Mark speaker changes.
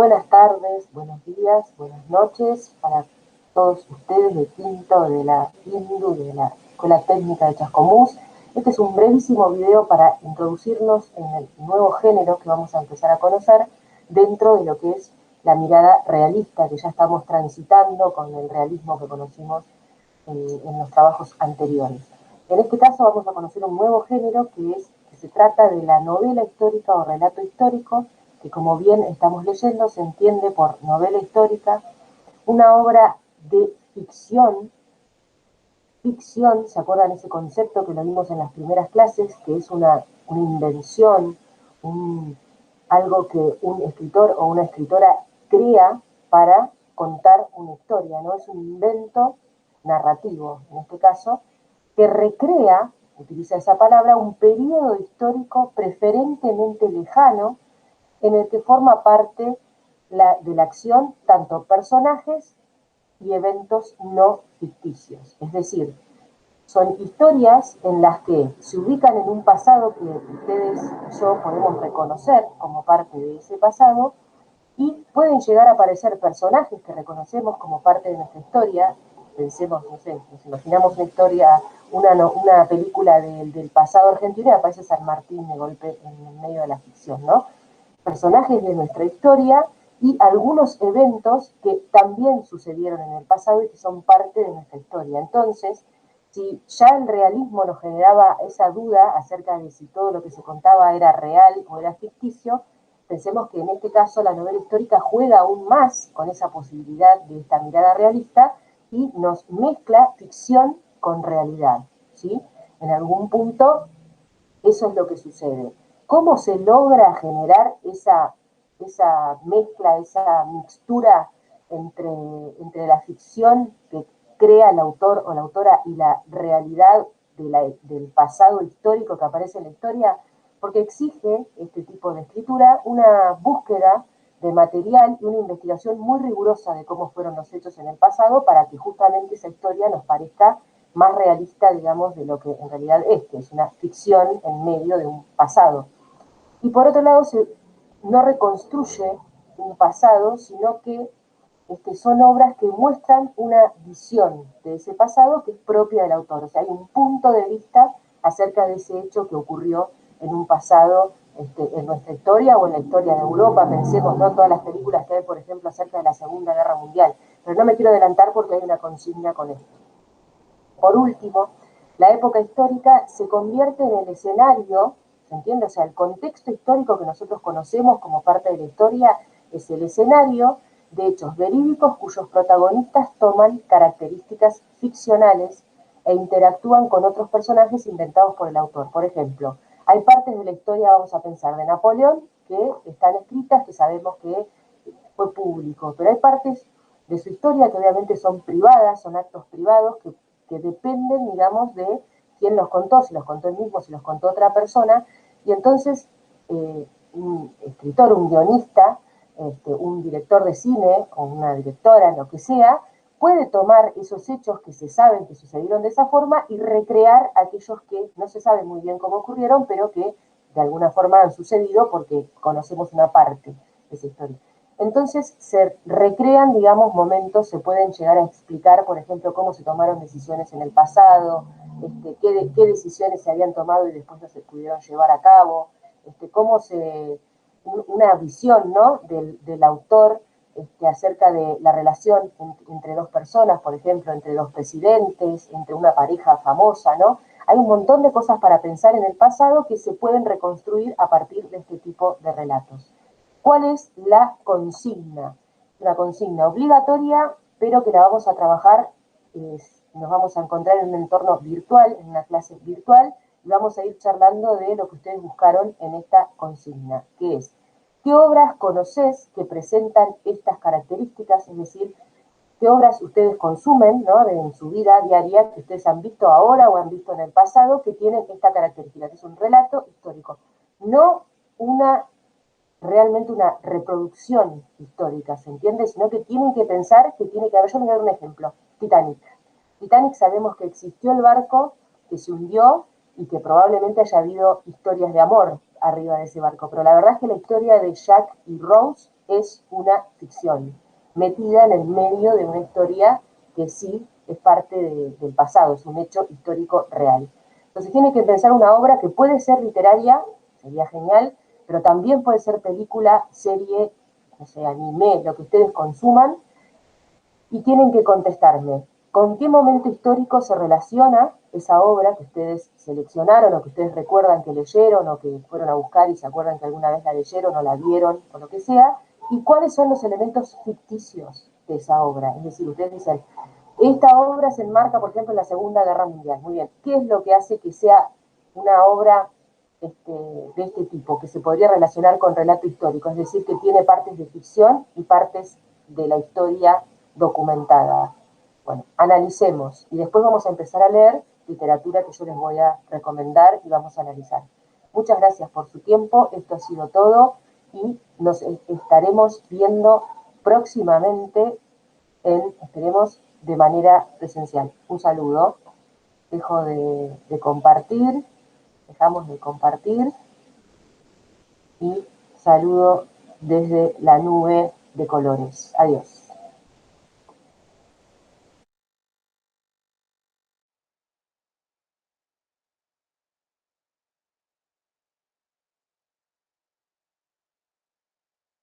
Speaker 1: buenas tardes, buenos días, buenas noches para todos ustedes de quinto de la INDU, de la Escuela Técnica de Chascomús. Este es un brevísimo video para introducirnos en el nuevo género que vamos a empezar a conocer dentro de lo que es la mirada realista que ya estamos transitando con el realismo que conocimos en los trabajos anteriores. En este caso vamos a conocer un nuevo género que se trata de la novela histórica o relato histórico, que como bien estamos leyendo se entiende por novela histórica, una obra de ficción. Ficción, ¿se acuerdan ese concepto que lo vimos en las primeras clases? Que es una invención, algo que un escritor o una escritora crea para contar una historia, ¿no? Es un invento narrativo, en este caso, que recrea, utiliza esa palabra, un periodo histórico preferentemente lejano en el que forma parte de la acción tanto personajes y eventos no ficticios. Es decir, son historias en las que se ubican en un pasado que ustedes y yo podemos reconocer como parte de ese pasado y pueden llegar a aparecer personajes que reconocemos como parte de nuestra historia. Pensemos, no sé, nos imaginamos una historia, una película del pasado argentino y aparece San Martín de golpe en el medio de la ficción, ¿no? Personajes de nuestra historia y algunos eventos que también sucedieron en el pasado y que son parte de nuestra historia. Entonces, si ya el realismo nos generaba esa duda acerca de si todo lo que se contaba era real o era ficticio, pensemos que en este caso la novela histórica juega aún más con esa posibilidad de esta mirada realista y nos mezcla ficción con realidad, ¿sí? En algún punto eso es lo que sucede. ¿Cómo se logra generar esa mezcla, esa mixtura entre la ficción que crea el autor o la autora y la realidad del pasado histórico que aparece en la historia? Porque exige este tipo de escritura una búsqueda de material y una investigación muy rigurosa de cómo fueron los hechos en el pasado para que justamente esa historia nos parezca más realista, digamos, de lo que en realidad es, que es una ficción en medio de un pasado. Y por otro lado, no reconstruye un pasado, sino que son obras que muestran una visión de ese pasado que es propia del autor. O sea, hay un punto de vista acerca de ese hecho que ocurrió en un pasado, en nuestra historia o en la historia de Europa. Pensemos, ¿no? Todas las películas que hay, por ejemplo, acerca de la Segunda Guerra Mundial. Pero no me quiero adelantar porque hay una consigna con esto. Por último, la época histórica se convierte en el escenario, ¿se entiende? O sea, el contexto histórico que nosotros conocemos como parte de la historia es el escenario de hechos verídicos cuyos protagonistas toman características ficcionales e interactúan con otros personajes inventados por el autor. Por ejemplo, hay partes de la historia, vamos a pensar, de Napoleón, que están escritas, que sabemos que fue público, pero hay partes de su historia que obviamente son privadas, son actos privados que dependen, digamos, de quién los contó, si los contó él mismo, si los contó otra persona, y entonces un escritor, un guionista, un director de cine o una directora, lo que sea, puede tomar esos hechos que se saben que sucedieron de esa forma y recrear aquellos que no se sabe muy bien cómo ocurrieron, pero que de alguna forma han sucedido porque conocemos una parte de esa historia. Entonces se recrean, digamos, momentos, se pueden llegar a explicar, por ejemplo, cómo se tomaron decisiones en el pasado, qué decisiones se habían tomado y después no se pudieron llevar a cabo, una visión, ¿no? del autor acerca de la relación entre dos personas, por ejemplo, entre dos presidentes, entre una pareja famosa, ¿no? Hay un montón de cosas para pensar en el pasado que se pueden reconstruir a partir de este tipo de relatos. ¿Cuál es la consigna? Una consigna obligatoria, pero que la vamos a trabajar, nos vamos a encontrar en un entorno virtual, en una clase virtual, y vamos a ir charlando de lo que ustedes buscaron en esta consigna, que es, ¿qué obras conoces que presentan estas características? Es decir, ¿qué obras ustedes consumen, ¿no? en su vida diaria, que ustedes han visto ahora o han visto en el pasado, que tienen esta característica, que es un relato histórico? No realmente una reproducción histórica, ¿se entiende? Sino que tienen que pensar que tiene que haber, yo les voy a dar un ejemplo, Titanic. Titanic sabemos que existió el barco, que se hundió y que probablemente haya habido historias de amor arriba de ese barco. Pero la verdad es que la historia de Jack y Rose es una ficción, metida en el medio de una historia que sí es parte del pasado, es un hecho histórico real. Entonces tiene que pensar una obra que puede ser literaria, sería genial, pero también puede ser película, serie, no sé, anime, lo que ustedes consuman, y tienen que contestarme con qué momento histórico se relaciona esa obra que ustedes seleccionaron o que ustedes recuerdan que leyeron o que fueron a buscar y se acuerdan que alguna vez la leyeron o la vieron o lo que sea, y cuáles son los elementos ficticios de esa obra. Es decir, ustedes dicen, esta obra se enmarca, por ejemplo, en la Segunda Guerra Mundial. Muy bien, ¿qué es lo que hace que sea una obra de este tipo, que se podría relacionar con relato histórico? Es decir, que tiene partes de ficción y partes de la historia documentada. Bueno, analicemos y después vamos a empezar a leer literatura que yo les voy a recomendar y vamos a analizar. Muchas gracias por su tiempo, esto ha sido todo y nos estaremos viendo próximamente esperemos, de manera presencial. Un saludo, dejo de compartir, dejamos de compartir y saludo desde la nube de colores. Adiós.